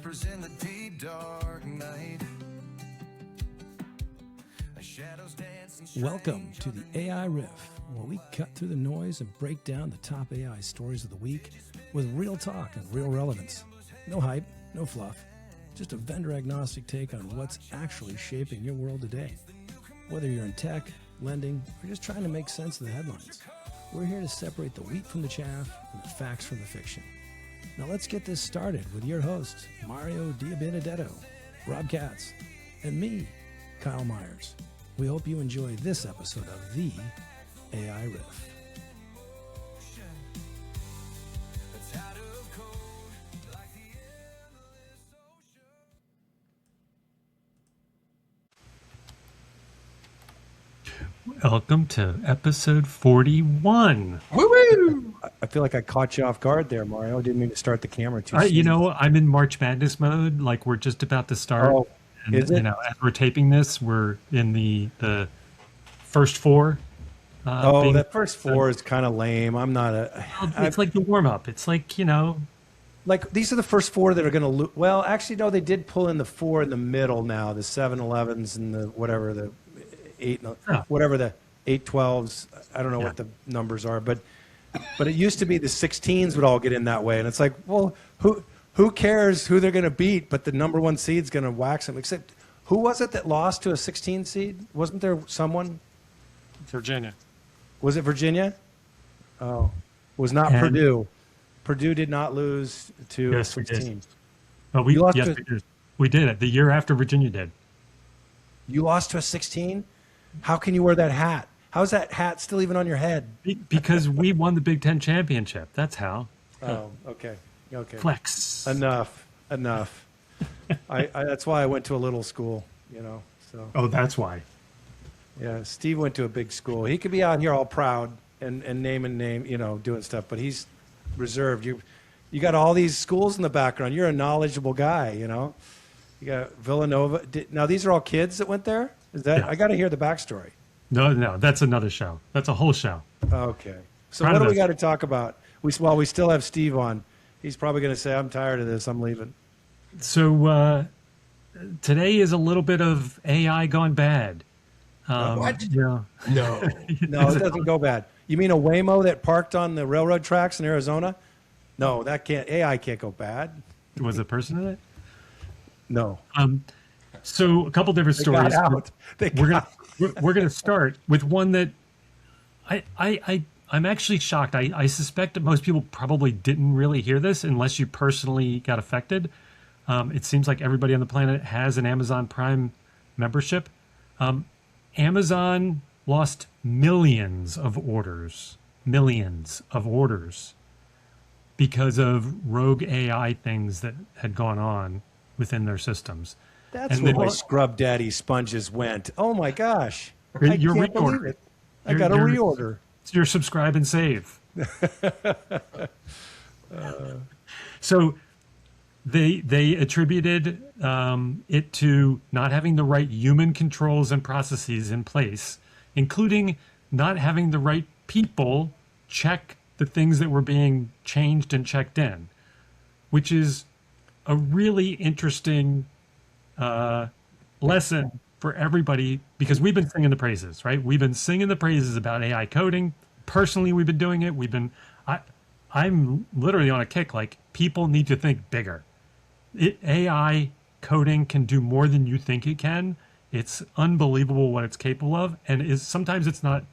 whispers in the deep dark night. Shadows dance. Welcome to the AI Riff, where we cut through the noise and break down the top AI stories of the week with real talk and real relevance. No hype, no fluff, just a vendor-agnostic take on what's actually shaping your world today. Whether you're in tech, lending, or just trying to make sense of the headlines, we're here to separate the wheat from the chaff and the facts from the fiction. Now let's get this started with your hosts, Mario Diabenedetto, Rob Katz, and me, Kyle Myers. We hope you enjoy this episode of the AI Riff. Welcome to episode 41. Woo-woo! I feel like I caught you off guard there, Mario. I didn't mean to start the camera too soon. I'm in March Madness mode. Like we're just about to start. Oh, and, is it? As we're taping this, we're in the first four. That first four is kind of lame. I'm not it's like the warm up. It's like, like these are the first four that are going to lose. Well, actually, no, they did pull in the four in the middle now, the 7-11s and the whatever, the 8, whatever the 8-12s. I don't know what the numbers are, but it used to be the 16s would all get in that way. And it's like, well, who cares who they're going to beat, but the number one seed's going to wax them. Except, who was it that lost to a 16 seed? Wasn't there someone? Virginia. Was it Virginia? Oh, it was not Purdue. Purdue did not lose to a 16. Oh, we did it the year after Virginia did. You lost to a 16? How can you wear that hat? How's that hat still even on your head? Because we won the Big Ten championship. That's how. Oh, okay. Flex. Enough. I that's why I went to a little school, So. Oh, that's why. Yeah, Steve went to a big school. He could be out here all proud and name, doing stuff, but he's reserved. You got all these schools in the background. You're a knowledgeable guy, You got Villanova. Now these are all kids that went there? Is that I got to hear the backstory. No, that's another show. That's a whole show. Okay. So what do we got to talk about? We still have Steve on. He's probably going to say, I'm tired of this. I'm leaving. So today is a little bit of AI gone bad. What? Yeah. No, it doesn't go bad. You mean a Waymo that parked on the railroad tracks in Arizona? No, AI can't go bad. Was a person in it? No. So a couple different stories. We're going to start with one that I'm actually shocked. I suspect that most people probably didn't really hear this unless you personally got affected. It seems like everybody on the planet has an Amazon Prime membership. Amazon lost millions of orders because of rogue AI things that had gone on within their systems. That's where my Scrub Daddy sponges went. Oh my gosh. I can't believe it. I got to reorder. It's your subscribe and save. So they attributed it to not having the right human controls and processes in place, including not having the right people check the things that were being changed and checked in, which is a really interesting lesson for everybody, because we've been singing the praises, right? We've been singing the praises about AI coding. Personally, we've been doing it. I'm literally on a kick. Like, people need to think bigger. AI coding can do more than you think it can. It's unbelievable what it's capable of, and sometimes it's not.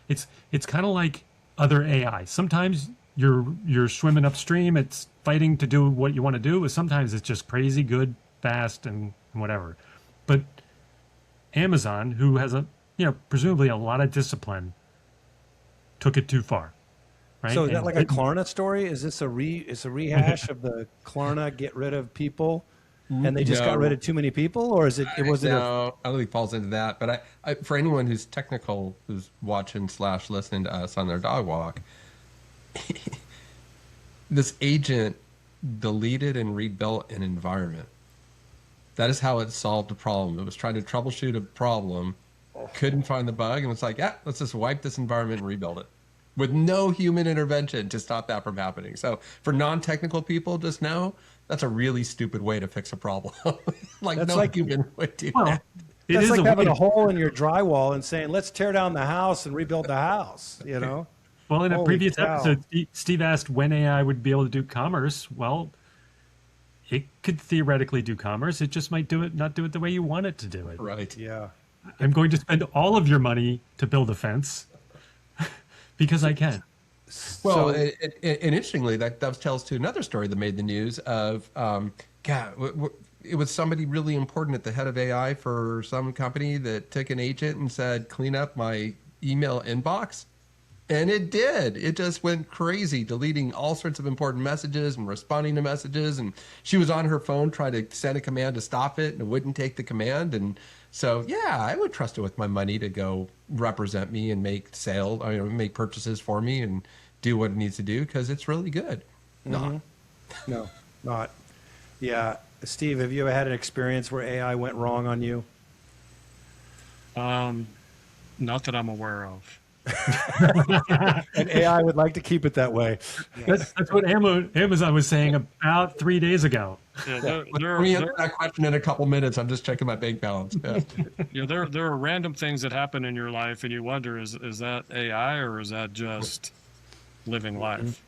It's kind of like other AI. Sometimes you're swimming upstream. It's fighting to do what you want to do. Sometimes it's just crazy good, fast, and whatever. But Amazon, who has presumably a lot of discipline, took it too far. Right? So is that like a Klarna story? Is this a rehash of the Klarna get rid of people, and they just got rid of too many people, or is it? It wasn't. No, I don't think it falls into that. But I for anyone who's technical, who's watching / listening to us on their dog walk, this agent deleted and rebuilt an environment. That is how it solved a problem. It was trying to troubleshoot a problem, couldn't find the bug, and was like, let's just wipe this environment and rebuild it. with no human intervention to stop that from happening. So for non-technical people, just know that's a really stupid way to fix a problem. Like That's no like- human would do Well, that. it That's is like a having way. a hole in your drywall and saying, let's tear down the house and rebuild the house, you know? Well, in a Holy previous cow. episode, Steve asked when AI would be able to do commerce. Well, it could theoretically do commerce. It just might not do it the way you want it to do it. Right. Yeah. I'm going to spend all of your money to build a fence because I can. Well, So- and interestingly, that dovetails to another story that made the news of, it was somebody really important at the head of AI for some company that took an agent and said, clean up my email inbox. And it did. It just went crazy, deleting all sorts of important messages and responding to messages. And she was on her phone trying to send a command to stop it, and it wouldn't take the command. And so, yeah, I would trust it with my money to go represent me and make make purchases for me and do what it needs to do because it's really good. No, not. Yeah. Steve, have you ever had an experience where AI went wrong on you? Not that I'm aware of. And AI would like to keep it that way. That's what Amazon was saying about 3 days ago. Yeah, Let me answer that question in a couple minutes. I'm just checking my bank balance. Yeah. there are random things that happen in your life, and you wonder, is that AI or is that just living life?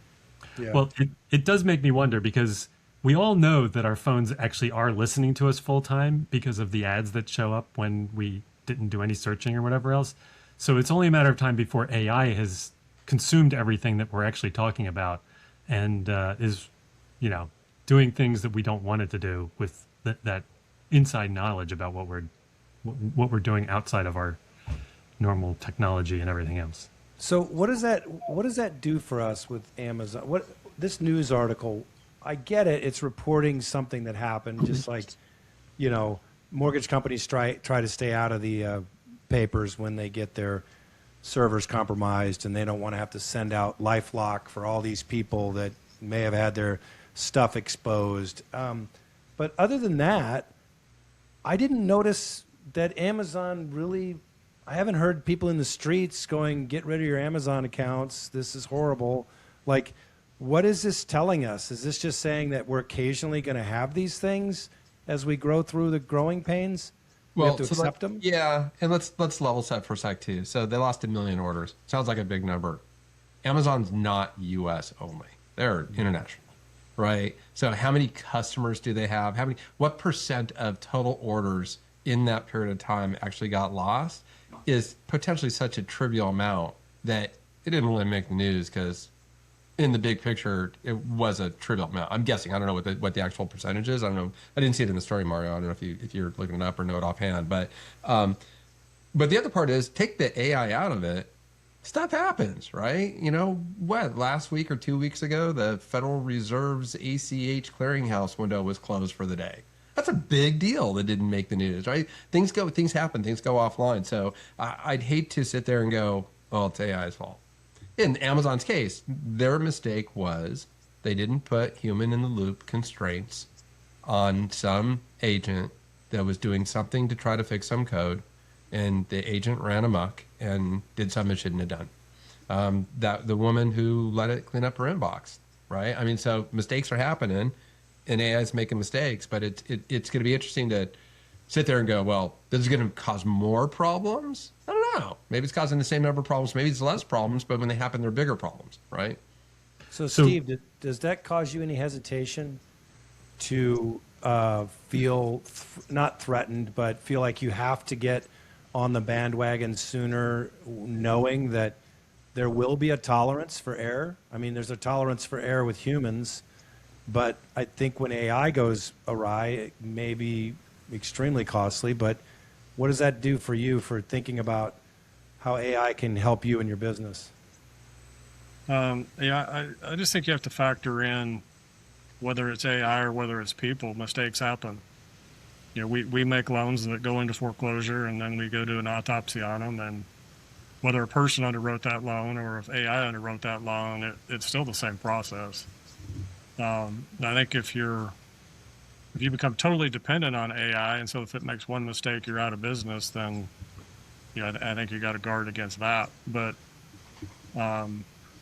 Yeah. Well, it does make me wonder because we all know that our phones actually are listening to us full time because of the ads that show up when we didn't do any searching or whatever else. So it's only a matter of time before AI has consumed everything that we're actually talking about and is, doing things that we don't want it to do with that inside knowledge about what we're doing outside of our normal technology and everything else. So what does that do for us with Amazon? What this news article, I get it, it's reporting something that happened, just like, mortgage companies try to stay out of the papers when they get their servers compromised and they don't want to have to send out LifeLock for all these people that may have had their stuff exposed. But other than that, I didn't notice that Amazon really, I haven't heard people in the streets going, get rid of your Amazon accounts. This is horrible. Like, what is this telling us? Is this just saying that we're occasionally going to have these things as we grow through the growing pains? We have to accept them? Yeah, and let's level set for a sec too. So they lost 1 million orders. Sounds like a big number. Amazon's not U.S. only; they're international, right? So how many customers do they have? What percent of total orders in that period of time actually got lost? Is potentially such a trivial amount that it didn't really make the news because in the big picture, it was a trivial amount. I'm guessing. I don't know what the actual percentage is. I don't know. I didn't see it in the story, Mario. I don't know if you're looking it up or know it offhand. But the other part is take the AI out of it. Stuff happens, right? Last week or 2 weeks ago, the Federal Reserve's ACH clearinghouse window was closed for the day. That's a big deal that didn't make the news, right? Things happen, things go offline. So I'd hate to sit there and go, well, it's AI's fault. In Amazon's case, their mistake was they didn't put human in the loop constraints on some agent that was doing something to try to fix some code, and the agent ran amok and did something it shouldn't have done. That the woman who let it clean up her inbox, right? I mean, so mistakes are happening, and AI is making mistakes, but it's going to be interesting to sit there and go, well, this is going to cause more problems? I don't know. Maybe it's causing the same number of problems. Maybe it's less problems, but when they happen, they're bigger problems, right? So Steve, does that cause you any hesitation to feel not threatened, but feel like you have to get on the bandwagon sooner, knowing that there will be a tolerance for error? I mean, there's a tolerance for error with humans, but I think when AI goes awry, it may be extremely costly. But what does that do for you for thinking about how AI can help you in your business? I just think you have to factor in whether it's AI or whether it's people. Mistakes happen. We make loans that go into foreclosure, and then we go do an autopsy on them. And whether a person underwrote that loan or if AI underwrote that loan, it's still the same process. I think if you become totally dependent on AI, and so if it makes one mistake, you're out of business, then I think you got to guard against that. But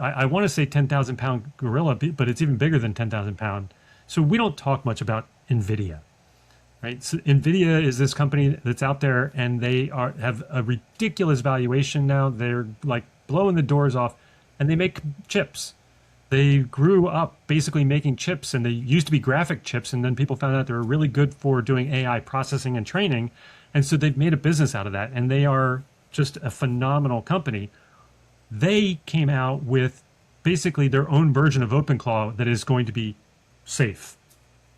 I want to say 10,000 pound gorilla, but it's even bigger than 10,000 pound. So we don't talk much about NVIDIA, right? So NVIDIA is this company that's out there, and they have a ridiculous valuation now. They're like blowing the doors off, and they make chips. They grew up basically making chips, and they used to be graphic chips, and then people found out they were really good for doing AI processing and training, and so they've made a business out of that, and they are just a phenomenal company. They came out with basically their own version of OpenClaw that is going to be safe.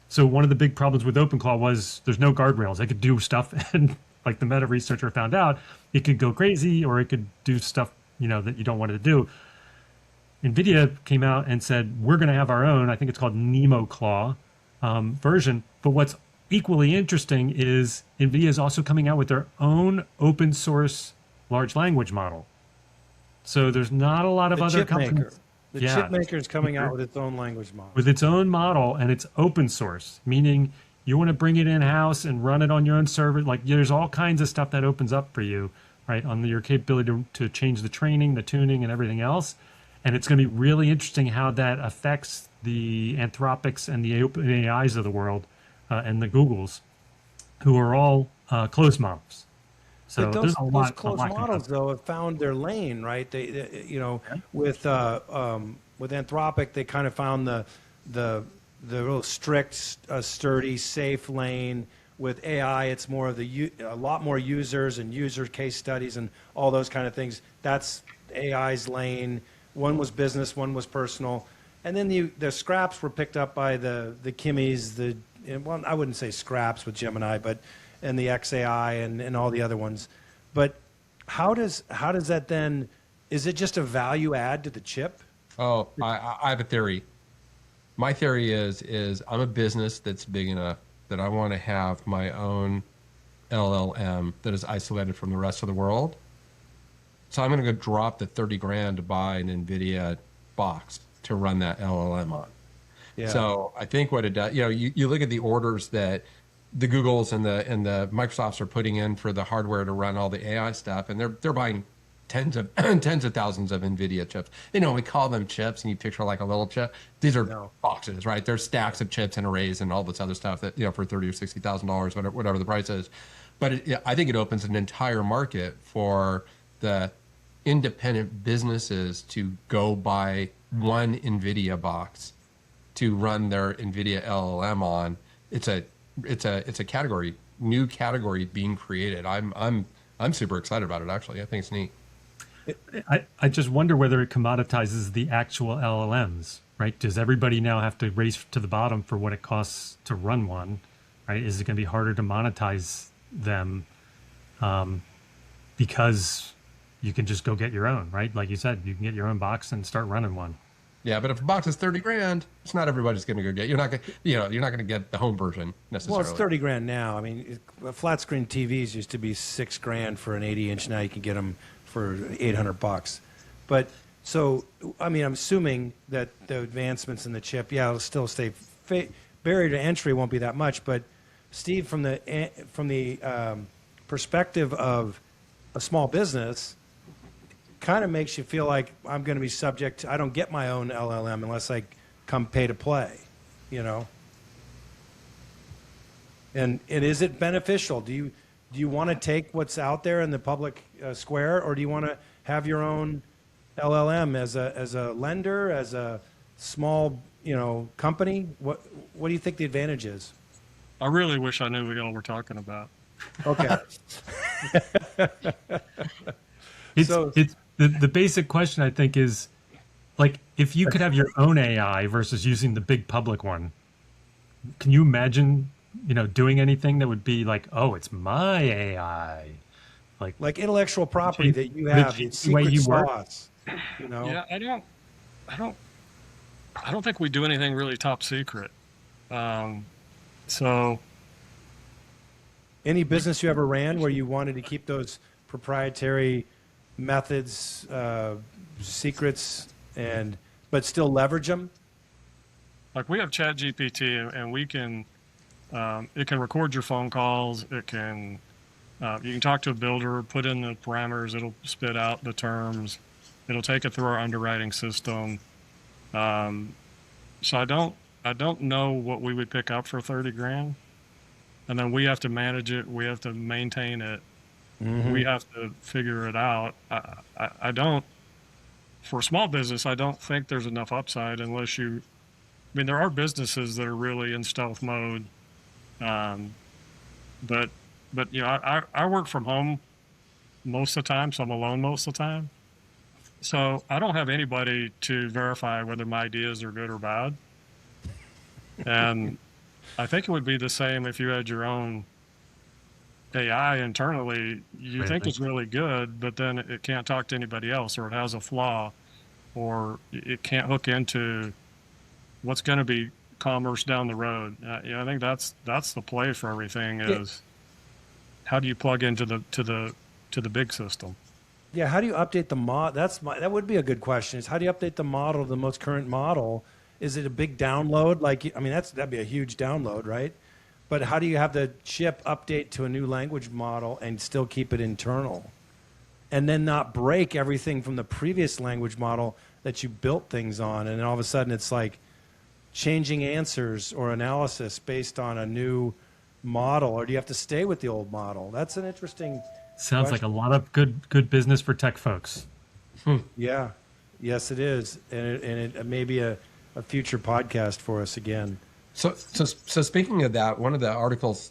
So one of the big problems with OpenClaw was there's no guardrails. It could do stuff, and like the meta researcher found out, it could go crazy, or it could do stuff that you don't want it to do. NVIDIA came out and said, we're going to have our own, I think it's called NemoClaw version. But what's equally interesting is NVIDIA is also coming out with their own open source large language model. So there's not a lot of other companies. The chip maker is coming out with its own language model. With its own model, and it's open source, meaning you want to bring it in-house and run it on your own server. Like there's all kinds of stuff that opens up for you, right, on your capability to change the training, the tuning, and everything else. And it's going to be really interesting how that affects the Anthropics and the OpenAIs of the world and the Googles, who are all closed models. So but those closed models, though, have found their lane, right? With Anthropic, they kind of found the real strict, sturdy, safe lane. With AI, it's more of a lot more users and user case studies and all those kind of things. That's AI's lane. One was business, one was personal, and then the scraps were picked up by the Kimmies, well, I wouldn't say scraps with Gemini, and the XAI and all the other ones. But how does that then? Is it just a value add to the chip? Oh, I have a theory. My theory is I'm a business that's big enough that I want to have my own LLM that is isolated from the rest of the world. So I'm going to go drop the 30 grand to buy an NVIDIA box to run that LLM on. Yeah. So I think what it does, you look at the orders that the Googles and the Microsofts are putting in for the hardware to run all the AI stuff, and they're buying tens of thousands of NVIDIA chips. We call them chips, and you picture like a little chip. These are boxes, right? They're stacks of chips and arrays and all this other stuff that for $30,000 or $60,000, whatever the price is. But I think it opens an entire market for the independent businesses to go buy one NVIDIA box to run their NVIDIA LLM on. It's a category, new category being created. I'm super excited about it, actually. I think it's neat. I just wonder whether it commoditizes the actual LLMs, right? Does everybody now have to race to the bottom for what it costs to run one, right? Is it going to be harder to monetize them because you can just go get your own, right? Like you said, you can get your own box and start running one. Yeah, but if a box is 30 grand, it's not everybody's going to go get. You're not going to get the home version necessarily. Well, it's 30 grand now. I mean, flat screen TVs used to be $6 grand for an 80-inch. Now you can get them for $800. But so, I mean, I'm assuming that the advancements in the chip, it'll still stay barrier to entry won't be that much. But Steve, from the perspective of a small business, kind of makes you feel like I'm going to be subject to, I don't get my own LLM unless I come pay to play, And is it beneficial? Do you want to take what's out there in the public square, or do you want to have your own LLM as a lender, as a small company? What do you think the advantage is? I really wish I knew what y'all were talking about. Okay. It's the basic question, I think, is like, if you could have your own AI versus using the big public one, can you imagine, doing anything that would be like, oh, it's my AI, like intellectual property that you have, the secret sauce, Yeah, I don't think we do anything really top secret. So, any business you ever ran where you wanted to keep those proprietary methods, secrets, but still leverage them? Like, we have ChatGPT, and we can, it can record your phone calls. It can, you can talk to a builder, put in the parameters. It'll spit out the terms. It'll take it through our underwriting system. So I don't know what we would pick up for 30 grand. And then we have to manage it. We have to maintain it. We have to figure it out. I don't, for small business, I don't think there's enough upside unless you, I mean, there are businesses that are really in stealth mode. But, you know, I work from home most of the time, so I'm alone most of the time. So I don't have anybody to verify whether my ideas are good or bad. And I think it would be the same if you had your own AI internally. You think it's really good, but then it can't talk to anybody else, or it has a flaw, or it can't hook into what's going to be commerce down the road. Yeah, I think that's the play for everything is how do you plug into the big system? Yeah, how do you update the mod? That would be a good question. Is how do you update the model to the most current model? Is it a big download? Like, I mean, that'd be a huge download, right? But how do you have the chip update to a new language model and still keep it internal, and then not break everything from the previous language model that you built things on, and then all of a sudden it's like changing answers or analysis based on a new model, or do you have to stay with the old model? That's an interesting. Sounds like a lot of good business for tech folks. Yeah, yes, it is, and it may be a future podcast for us again. So speaking of that, one of the articles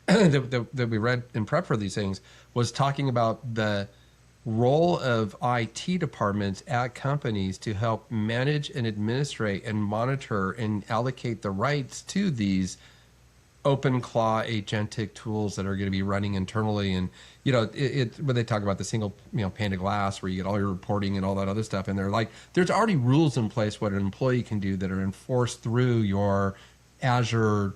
that we read in prep for these things was talking about the role of IT departments at companies to help manage and administrate and monitor and allocate the rights to these open claw agentic tools that are going to be running internally. And you know, when they talk about the single pane of glass where you get all your reporting and all that other stuff, and they're like, there's already rules in place what an employee can do that are enforced through your Azure,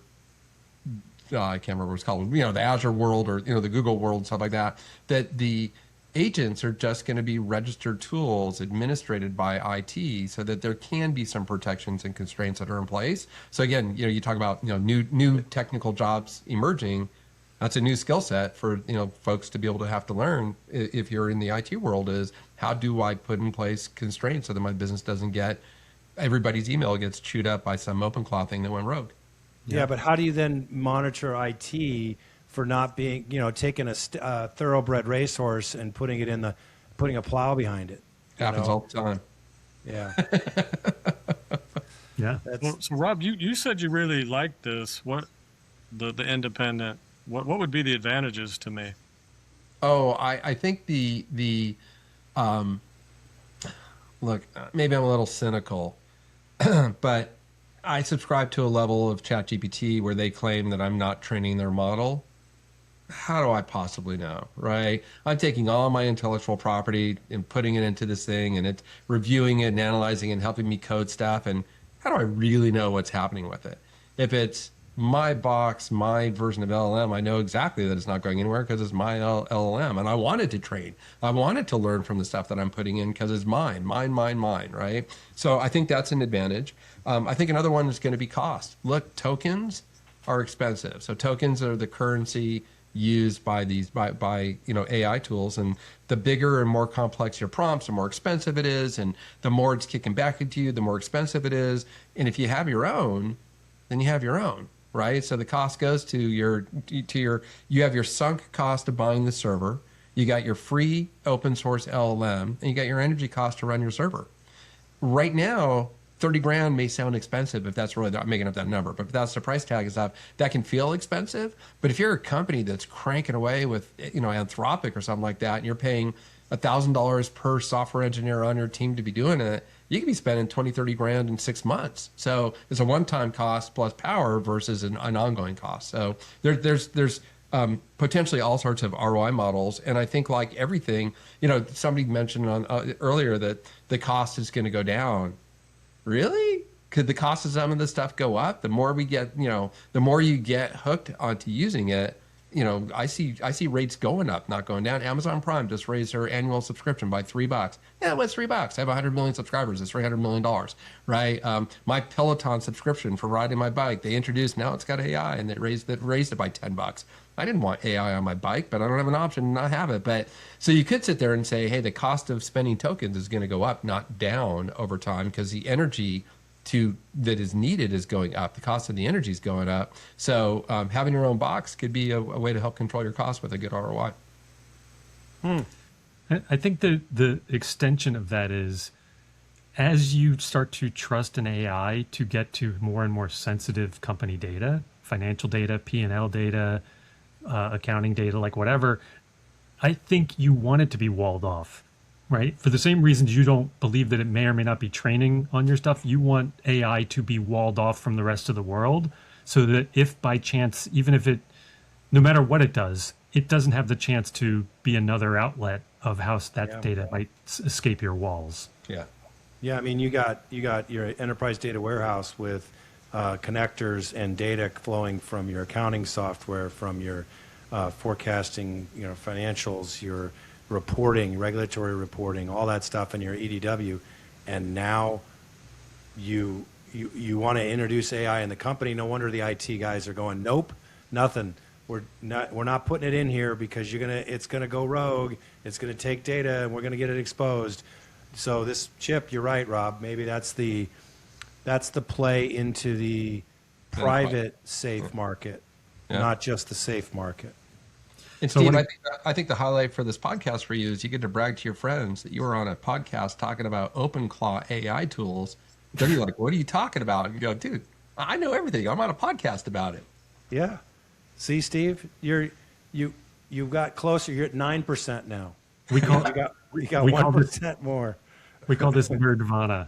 I can't remember what it's called, the Azure world, or the Google world, stuff like that, that the agents are just going to be registered tools administrated by IT, so that there can be some protections and constraints that are in place. So again, you talk about new technical jobs emerging. That's a new skill set for folks to be able to have to learn if you're in the IT world, is how do I put in place constraints so that my business doesn't get everybody's email gets chewed up by some open claw thing that went rogue. Yeah, but how do you then monitor IT for not being, taking a thoroughbred racehorse and putting a plow behind it? Happens all the time. Yeah. Yeah. So Rob, you said you really liked this. What the independent? What would be the advantages to me? Oh, I think the look, maybe I'm a little cynical, but I subscribe to a level of ChatGPT where they claim that I'm not training their model. How do I possibly know, right? I'm taking all my intellectual property and putting it into this thing, and it's reviewing it and analyzing it and helping me code stuff. And how do I really know what's happening with it? If it's my box, my version of LLM, I know exactly that it's not going anywhere because it's my LLM. And I wanted to train. I wanted to learn from the stuff that I'm putting in because it's mine, right? So I think that's an advantage. I think another one is going to be cost. Look, tokens are expensive. So tokens are the currency used by these by AI tools, and the bigger and more complex your prompts, the more expensive it is, and the more it's kicking back into you, the more expensive it is. And if you have your own, then you have your own, right? So the cost goes to you have your sunk cost of buying the server, you got your free open source LLM, and you got your energy cost to run your server. Right now, 30 grand may sound expensive if that's really, I'm making up that number, but if that's the price tag and stuff, that can feel expensive. But if you're a company that's cranking away with, Anthropic or something like that, and you're paying $1,000 per software engineer on your team to be doing it, you can be spending 20, 30 grand in 6 months. So it's a one-time cost plus power versus an ongoing cost. So there's potentially all sorts of ROI models. And I think like everything, somebody mentioned earlier that the cost is going to go down. Really? Could the cost of some of this stuff go up? The more we get, the more you get hooked onto using it, I see rates going up, not going down. Amazon Prime just raised their annual subscription by $3. Yeah, what's $3? I have 100 million subscribers. It's $300 million, right? My Peloton subscription for riding my bike, they introduced, now it's got AI, and they raised it by $10. I didn't want AI on my bike, but I don't have an option to not have it. But so you could sit there and say, hey, the cost of spending tokens is going to go up, not down over time, because the energy that is needed is going up. The cost of the energy is going up. So having your own box could be a way to help control your costs with a good ROI. I think the extension of that is, as you start to trust an AI to get to more and more sensitive company data, financial data, P&L data, accounting data, like whatever, I think you want it to be walled off, right? For the same reasons you don't believe that it may or may not be training on your stuff, you want AI to be walled off from the rest of the world, so that if by chance, even if it, no matter what it does, it doesn't have the chance to be another outlet of how that data might escape your walls. Yeah. Yeah, I mean, you got your enterprise data warehouse with connectors and data flowing from your accounting software, from your forecasting, financials, your reporting, regulatory reporting, all that stuff in your EDW, and now you want to introduce AI in the company. No wonder the IT guys are going, nope, nothing. We're not putting it in here because it's gonna go rogue. It's gonna take data and we're gonna get it exposed. So this chip, you're right, Rob. Maybe that's the play into the private safe market, not just the safe market. And So Steve, when I think the highlight for this podcast for you is you get to brag to your friends that you were on a podcast talking about OpenClaw AI tools. They're like, what are you talking about? And you go, dude, I know everything. I'm on a podcast about it. Yeah. See, Steve, you've got closer. You're at 9% now. We call You got we call 1% more. we call this nerdvana.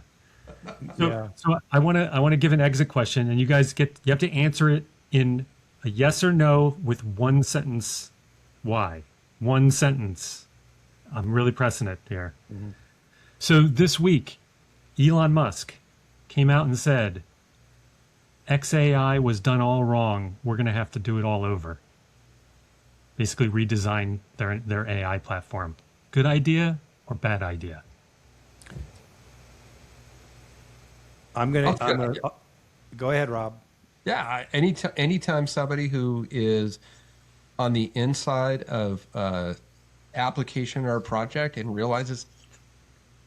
So, Yeah. so I want to give an exit question, and you guys you have to answer it in a yes or no with one sentence. Why? One sentence. I'm really pressing it here. Mm-hmm. So this week, Elon Musk came out and said, XAI was done all wrong. We're going to have to do it all over. Basically redesign their AI platform. Good idea or bad idea? Go ahead, Rob. Yeah. Anytime somebody who is on the inside of application or a project and realizes,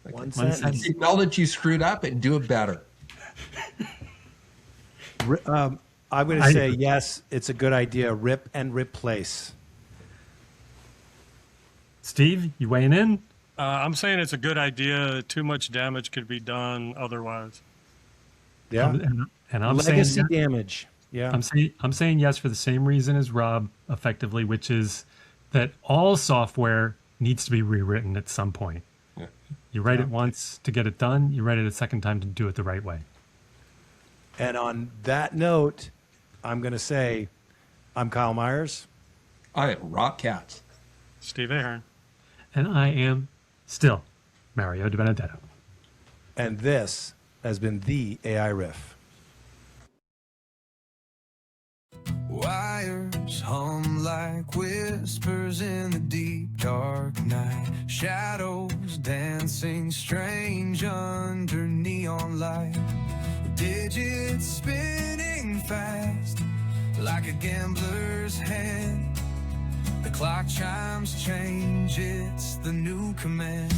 One sentence. acknowledge you screwed up and do it better. I'm going to say yes, it's a good idea. Rip and replace. Steve, you weighing in? I'm saying it's a good idea. Too much damage could be done otherwise. Yeah. And I'm Legacy saying damage. Yeah. I'm saying yes for the same reason as Rob, effectively, which is that all software needs to be rewritten at some point. Yeah. You write it once to get it done. You write it a second time to do it the right way. And on that note, I'm going to say I'm Kyle Myers. I am Rob Katz. Steve Ahern. And I am still Mario Di Benedetto. And this has been the AI Riff. Wires hum like whispers in the deep dark night. Shadows dancing strange under neon light. Digits spinning fast like a gambler's hand. The clock chimes change, it's the new command.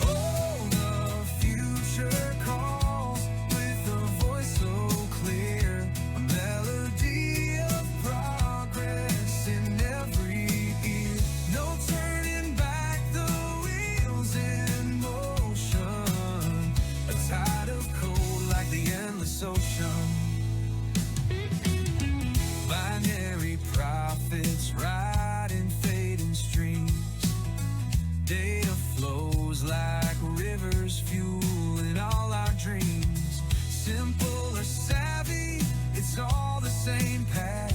Oh, the future calls with a voice so clear. A melody of progress in every ear. No turning back, the wheels in motion. A tide of cold like the endless ocean. Binary prophets riding fading streams. Data flows like rivers fueling all our dreams. Simple or savvy, it's all the same path.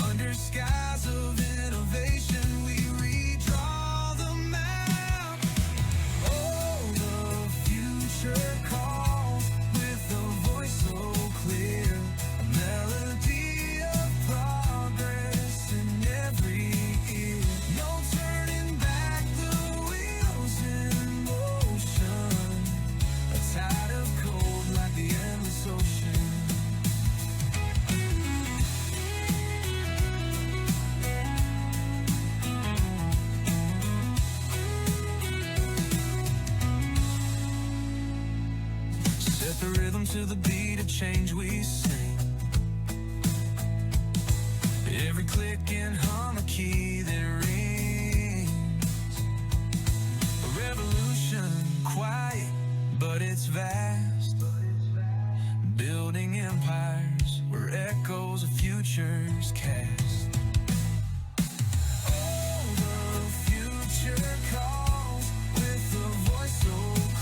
Under skies of innovation, we redraw the map. Oh, the future calls with a voice so clear. A melody of progress in every ear. No turning back, the wheels to the beat of change we sing. Every click and hum a key that rings. A revolution, quiet, but it's vast. Building empires where echoes of futures cast. Oh, the future calls with a voice so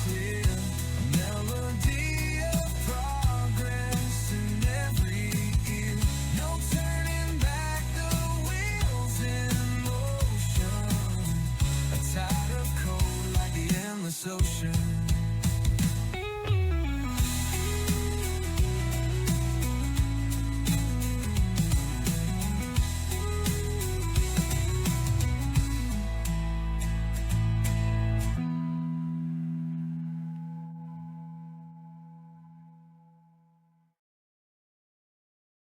clear. A melody of progress in every ear. No turning back, the wheels in motion. A tide of code like the endless ocean.